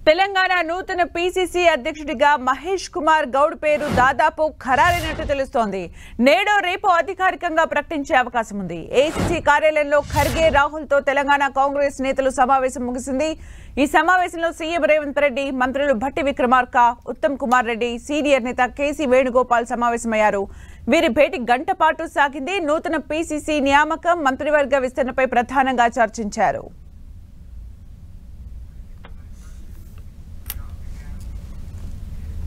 తెలంగాణ నూతన పీసీసీ అధ్యక్షుడిగా మహేష్ కుమార్ గౌడ్ పేరు దాదాపు ఖరారైనట్టు తెలుస్తోంది. నేడో రేపు అధికారికంగా ప్రకటించే అవకాశం ఉంది. ఏఐసీసీ కార్యాలయంలో ఖర్గే, రాహుల్ తో తెలంగాణ కాంగ్రెస్ నేతలు సమావేశం ముగిసింది. ఈ సమావేశంలో సీఎం రేవంత్ రెడ్డి, మంత్రులు భట్టి విక్రమార్క, ఉత్తమ్ కుమార్ రెడ్డి, సీనియర్ నేత కేసీ వేణుగోపాల్ సమావేశమయ్యారు. వీరి భేటీ గంట పాటు సాగింది. నూతన పీసీసీ నియామకం, మంత్రివర్గ విస్తరణపై ప్రధానంగా చర్చించారు.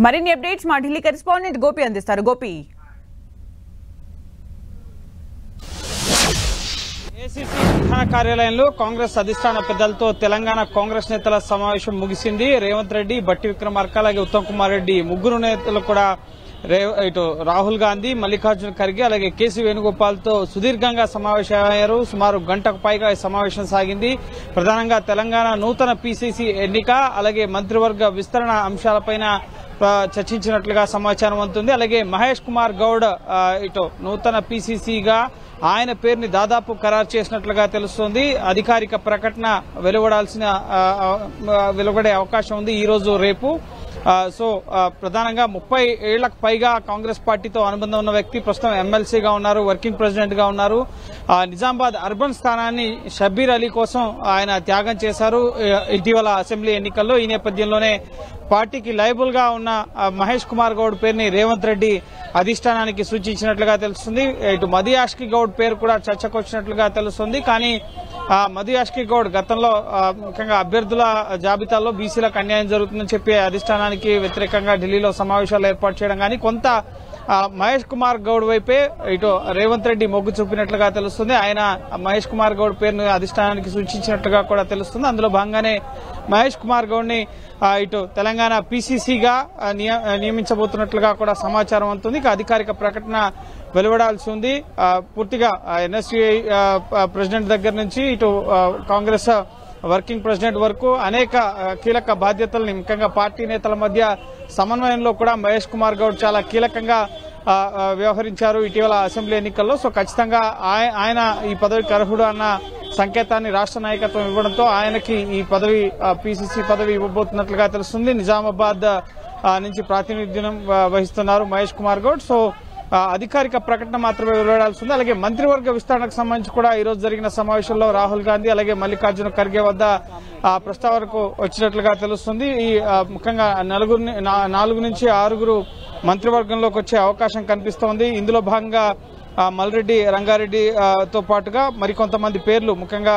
మరిన్ని అప్డేట్స్ మా ఢిల్లీ కరెస్పాండెంట్ గోపి అందిస్తారు. గోపి, ఏఐసీసీ ప్రధాన కార్యాలయంలో కాంగ్రెస్ అధిష్టాన పెద్దలతో తెలంగాణ కాంగ్రెస్ నేతల సమావేశం ముగిసింది. రేవంత్ రెడ్డి, భట్టి విక్రమార్క, అలాగే ఉత్తమ్ కుమార్ రెడ్డి ముగ్గురు నేతలు కూడా ఇటు రాహుల్ గాంధీ, మల్లికార్జున ఖర్గే, అలాగే కేసీ వేణుగోపాల్ తో సుదీర్ఘంగా సమావేశమయ్యారు. సుమారు గంటకు పైగా ఈ సమావేశం సాగింది. ప్రధానంగా తెలంగాణ నూతన పీసీసీ ఎన్నిక, అలాగే మంత్రివర్గ విస్తరణ అంశాలపైన చర్చించినట్లుగా సమాచారం అందుతుంది. అలాగే మహేష్ కుమార్ గౌడ్ ఇటు నూతన పీసీసీగా ఆయన పేరుని దాదాపు ఖరారు చేసినట్లుగా తెలుస్తోంది. అధికారిక ప్రకటన వెలువడే అవకాశం ఉంది ఈ రోజు రేపు. సో ప్రధానంగా 30 ఏళ్లకు పైగా కాంగ్రెస్ పార్టీతో అనుబంధం ఉన్న వ్యక్తి, ప్రస్తుతం ఎమ్మెల్సీగా ఉన్నారు, వర్కింగ్ ప్రెసిడెంట్ గా ఉన్నారు. నిజామాబాద్ అర్బన్ స్థానాన్ని షబ్బీర్ అలీ కోసం ఆయన త్యాగం చేశారు ఇటీవల అసెంబ్లీ ఎన్నికల్లో. ఈ నేపథ్యంలోనే పార్టీకి లయబుల్ గా ఉన్న మహేష్ కుమార్ గౌడ్ పేరుని రేవంత్ రెడ్డి అధిష్టానానికి సూచించినట్లుగా తెలుస్తుంది. ఇటు మధు యాష్కి గౌడ్ పేరు కూడా చర్చకు వచ్చినట్లుగా తెలుస్తుంది. కానీ మధు యాష్కి గౌడ్ గతంలో ముఖ్యంగా అభ్యర్థుల జాబితాలో బీసీలకు అన్యాయం జరుగుతుందని చెప్పి అధిష్టానానికి వ్యతిరేకంగా ఢిల్లీలో సమావేశాలు ఏర్పాటు చేయడం కానీ కొంత మహేష్ కుమార్ గౌడ్ వైపే ఇటు రేవంత్ రెడ్డి మొగ్గు చూపినట్లుగా తెలుస్తుంది. ఆయన మహేష్ కుమార్ గౌడ్ పేరును అధిష్టానానికి సూచించినట్లుగా కూడా తెలుస్తుంది. అందులో భాగంగానే మహేష్ కుమార్ గౌడ్ ని ఇటు తెలంగాణ పీసీసీగా నియమించబోతున్నట్లుగా కూడా సమాచారం అందుతుంది. ఇక అధికారిక ప్రకటన వెలువడాల్సి ఉంది. పూర్తిగా ఎన్ఎస్యూఐ ప్రెసిడెంట్ దగ్గర నుంచి ఇటు కాంగ్రెస్ వర్కింగ్ ప్రెసిడెంట్ వరకు అనేక కీలక బాధ్యతల్ని, ముఖ్యంగా పార్టీ నేతల మధ్య సమన్వయంలో కూడా మహేష్ కుమార్ గౌడ్ చాలా కీలకంగా వ్యవహరించారు ఇటీవల అసెంబ్లీ ఎన్నికల్లో. సో ఖచ్చితంగా ఆయన ఈ పదవికి అర్హుడు అన్న సంకేతాన్ని రాష్ట్ర నాయకత్వం ఇవ్వడంతో ఆయనకి ఈ పదవి, పీసీసీ పదవి ఇవ్వబోతున్నట్లుగా తెలుస్తుంది. నిజామాబాద్ నుంచి ప్రాతినిధ్యం వహిస్తున్నారు మహేష్ కుమార్ గౌడ్. సో అధికారిక ప్రకటన మాత్రమే వెలువడాల్సి ఉంది. అలాగే మంత్రివర్గ విస్తరణకు సంబంధించి కూడా ఈ రోజు జరిగిన సమావేశంలో రాహుల్ గాంధీ, అలాగే మల్లికార్జున ఖర్గే వద్ద ప్రస్తావనకు వచ్చినట్లుగా తెలుస్తుంది. ఈ ముఖ్యంగా 4 నుంచి 6 మంత్రివర్గంలోకి వచ్చే అవకాశం కనిపిస్తోంది. ఇందులో భాగంగా మల్రెడ్డి, రంగారెడ్డితో పాటుగా మరికొంతమంది పేర్లు, ముఖ్యంగా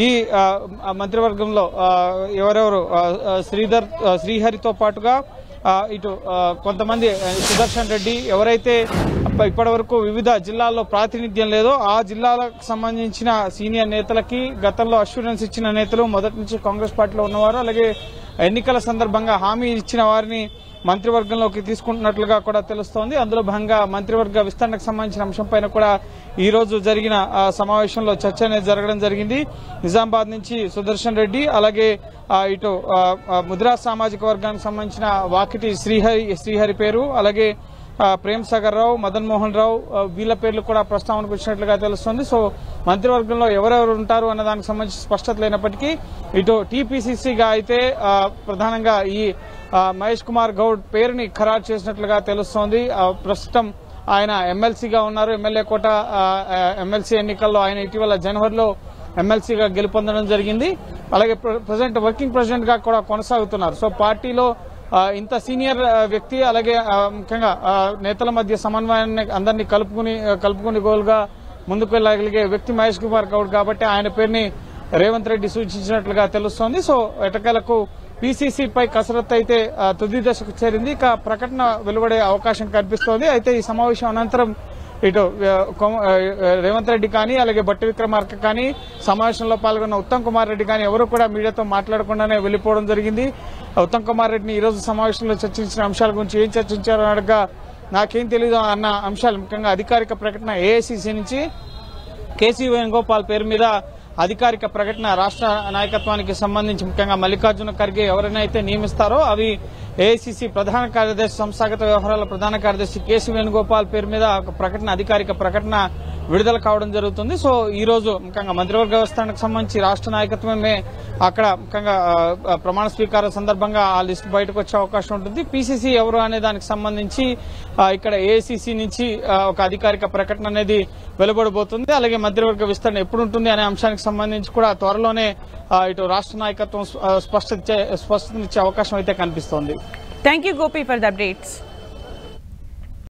ఈ మంత్రివర్గంలో ఎవరెవరు శ్రీహరితో పాటుగా ఇటు కొంతమంది సుదర్శన్ రెడ్డి, ఎవరైతే ఇప్పటి వరకు వివిధ జిల్లాల్లో ప్రాతినిధ్యం లేదో ఆ జిల్లాలకు సంబంధించిన సీనియర్ నేతలకి గతంలో అష్యూరెన్స్ ఇచ్చిన నేతలు, మొదటి నుంచి కాంగ్రెస్ పార్టీలో ఉన్నవారు, అలాగే ఎన్నికల సందర్భంగా హామీ ఇచ్చిన వారిని మంత్రివర్గంలోకి తీసుకుంటున్నట్లుగా కూడా తెలుస్తోంది. అందులో భాగంగా మంత్రివర్గ విస్తరణకు సంబంధించిన అంశంపైన కూడా ఈ రోజు జరిగిన సమావేశంలో చర్చ అనేది జరగడం జరిగింది. నిజామాబాద్ నుంచి సుదర్శన్ రెడ్డి, అలాగే ఇటు ముద్రా సామాజిక వర్గానికి సంబంధించిన వాకిటి శ్రీహరి పేరు, అలాగే ప్రేమ్ సాగర్ రావు, మదన్ మోహన్ రావు, వీళ్ళ పేర్లు కూడా ప్రస్తావనకు వచ్చినట్లుగా తెలుస్తుంది. సో మంత్రివర్గంలో ఎవరెవరు ఉంటారు అన్న దానికి సంబంధించి స్పష్టత లేనప్పటికీ ఇటు టీపీసీసీగా అయితే ప్రధానంగా ఈ మహేష్ కుమార్ గౌడ్ పేరుని ఖరారు చేసినట్లుగా తెలుస్తోంది. ప్రస్తుతం ఆయన ఎమ్మెల్సీగా ఉన్నారు. ఎమ్మెల్యే కోట ఎమ్మెల్సీ ఎన్నికల్లో ఆయన ఇటీవల జనవరిలో ఎమ్మెల్సీగా గెలుపొందడం జరిగింది. అలాగే ప్రజెంట్ వర్కింగ్ ప్రెసిడెంట్ గా కూడా కొనసాగుతున్నారు. సో పార్టీలో ఇంత సీనియర్ వ్యక్తి, అలాగే ముఖ్యంగా నేతల మధ్య సమన్వయాన్ని అందరినీ కలుపుకుని గోల్గా ముందుకు వెళ్లగలిగే వ్యక్తి మహేష్ కుమార్ గౌడ్ కాబట్టి ఆయన పేరుని రేవంత్ రెడ్డి సూచించినట్లుగా తెలుస్తోంది. సో ఎటకేలకు పీసీసీపై కసరత్తు అయితే తుది దశకు చేరింది. ఇక ప్రకటన వెలువడే అవకాశం కనిపిస్తోంది. అయితే ఈ సమావేశం అనంతరం ఇటు రేవంత్ రెడ్డి కానీ, అలాగే భట్టి విక్రమార్క కానీ, సమావేశంలో పాల్గొన్న ఉత్తమ్ కుమార్ రెడ్డి కానీ ఎవరు కూడా మీడియాతో మాట్లాడకుండానే వెళ్లిపోవడం జరిగింది. ఉత్తమ్ కుమార్ రెడ్డిని ఈ రోజు సమావేశంలో చర్చించిన అంశాల గురించి ఏం చర్చించారో అడగగా నాకేం తెలియదు అన్న అంశాలు, ముఖ్యంగా అధికారిక ప్రకటన ఏఐసీసీ నుంచి కేసీ వేణుగోపాల్ పేరు మీద అధికారిక ప్రకటన రాష్ట్ర నాయకత్వానికి సంబంధించి, ముఖ్యంగా మల్లికార్జున ఖర్గే ఎవరైనా అయితే నియమిస్తారో అవి ఏఐసీసీ ప్రధాన కార్యదర్శి, సంస్థాగత వ్యవహారాల ప్రధాన కార్యదర్శి కేసీ వేణుగోపాల్ పేరు మీద ఒక ప్రకటన, అధికారిక ప్రకటన విడుదల కావడం జరుగుతుంది. సో ఈ రోజు ముఖ్యంగా మంత్రివర్గ విస్తరణకు సంబంధించి రాష్ట్ర నాయకత్వమే అక్కడ ముఖ్యంగా ప్రమాణ స్వీకారం సందర్భంగా ఆ లిస్ట్ బయటకు వచ్చే అవకాశం ఉంటుంది. పీసీసీ ఎవరు అనే దానికి సంబంధించి ఇక్కడ ఏఐసీసీ నుంచి ఒక అధికారిక ప్రకటన అనేది వెలువడబోతుంది. అలాగే మంత్రివర్గ విస్తరణ ఎప్పుడు ఉంటుంది అనే అంశానికి సంబంధించి కూడా త్వరలోనే ఇటు రాష్ట్ర నాయకత్వం స్పష్టతనిచ్చే అవకాశం అయితే కనిపిస్తోంది. Thank you Gopi for the updates.